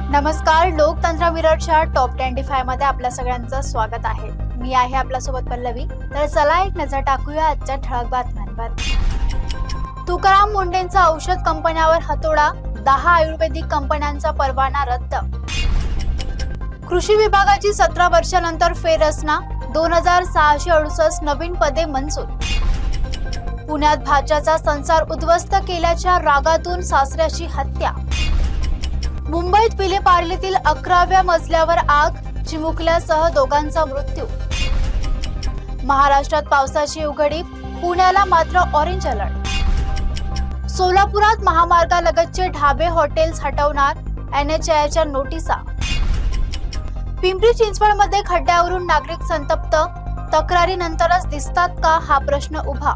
नमस्कार, लोकतंत्र मिररच्या टॉप 25 मध्ये आपल्या सगळ्यांचं स्वागत आहे. मी आहे आपल्यासोबत पल्लवी. तर चला एक नजर टाकूया आजच्या ठळक बातम्यांवर. तुकाराम मुंढेंचा औषध कंपन्यांवर हतोडा, 10 आयुर्वेदिक कंपन्यांचा परवाना रद्द. कृषी विभागाची 17 वर्षांनंतर फेररचना, 2668 नवीन पदे मंजूर. पुण्यात भाच्याचा संसार उद्ध्वस्त केल्याच्या रागातून सासऱ्याची हत्या. मुंबईत विलेपार्लेतील 11व्या मजल्यावर आग, चिमुकल्यासह दोघांचा मृत्यू. महाराष्ट्रात पावसाची उघडीप, पुण्याला मात्र ऑरेंज अलर्ट. सोलापुरात महामार्गालगतचे ढाबे हॉटेल्स हटवणार, NHAIच्या नोटिसा. पिंपरी चिंचवडमध्ये खड्ड्यावरून नागरिक संतप्त, तक्रारीनंतरच दिसतात का हा प्रश्न उभा.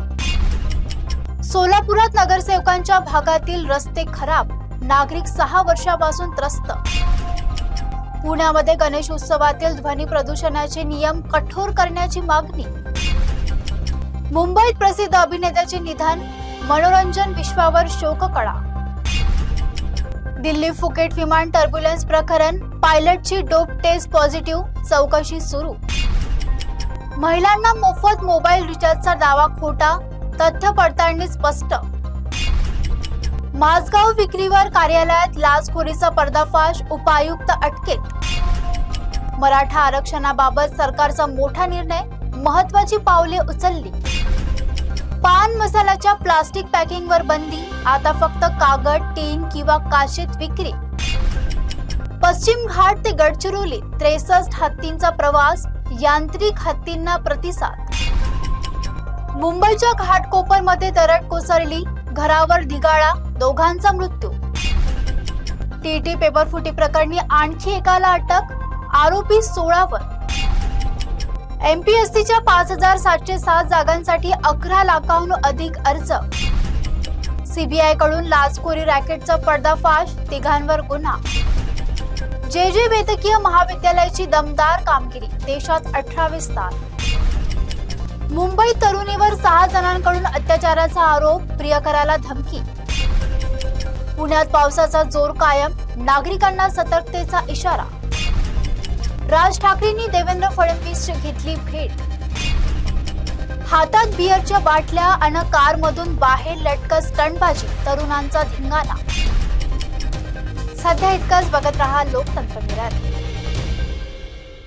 सोलापुरात नगरसेवकांच्या भागातील रस्ते खराब, नागरिक 6 वर्षापासून त्रस्त. पुण्यामध्ये गणेश उत्सवातील ध्वनी प्रदूषणाचे नियम कठोर करण्याची मागणी. मुंबईत प्रसिद्ध अभिनेत्याचे निधन, मनोरंजन विश्वावर शोककळा. दिल्ली फुकेट विमान टर्ब्युलन्स प्रकरण, पायलटची डोप टेस्ट पॉझिटिव्ह, चौकशी सुरू. महिलांना मोफत मोबाईल रिचार्जचा दावा खोटा, तथ्य पडताळणी स्पष्ट. माझगाव विक्रीवर कार्यालयात लाचखोरीचा पर्दाफाश, उपायुक्त अटकेत. मराठा आरक्षणाबाबत सरकारचा मोठा निर्णय, महत्वाची पावले उचलली. पान मसाल्याच्या प्लास्टिक पॅकिंगवर बंदी, आता फक्त कागद, टीन किंवा काचेत विक्री. पश्चिम घाट ते गडचिरोली 63 हत्तींचा प्रवास, यांत्रिक हत्तींना प्रतिसाद. मुंबईच्या घाटकोपरमध्ये दरड कोसळली, घरावर ढिगाळा, दोघांचा मृत्यू. TT पेपरफुटी प्रकरणी आणखी एकाला अटक, आरोपी 16 वर. MPSCच्या 5707 जागांसाठी 11 लाखांहून अधिक अर्ज. CBI कडून लाचखोरी रॅकेटचा पर्दाफाश, तिघांवर गुन्हा. JJ वैद्यकीय महाविद्यालयाची दमदार कामगिरी, देशात 18वे स्थान. मुंबईत तरुणीवर 6 जणांकडून अत्याचाराचा आरोप, प्रियकराला धमकी. पुण्यात पावसाचा जोर कायम, नागरिकांना सतर्कतेचा इशारा. राज ठाकरेंनी देवेंद्र फडणवीसची घेतली भेट. हातात बिअरच्या बाटल्या आणि कारमधून बाहेर लटकत स्टंटबाजी, तरुणांचा धिंगाणा. सध्या इतकंच. बघत रहा लोकतंत्र मिरर.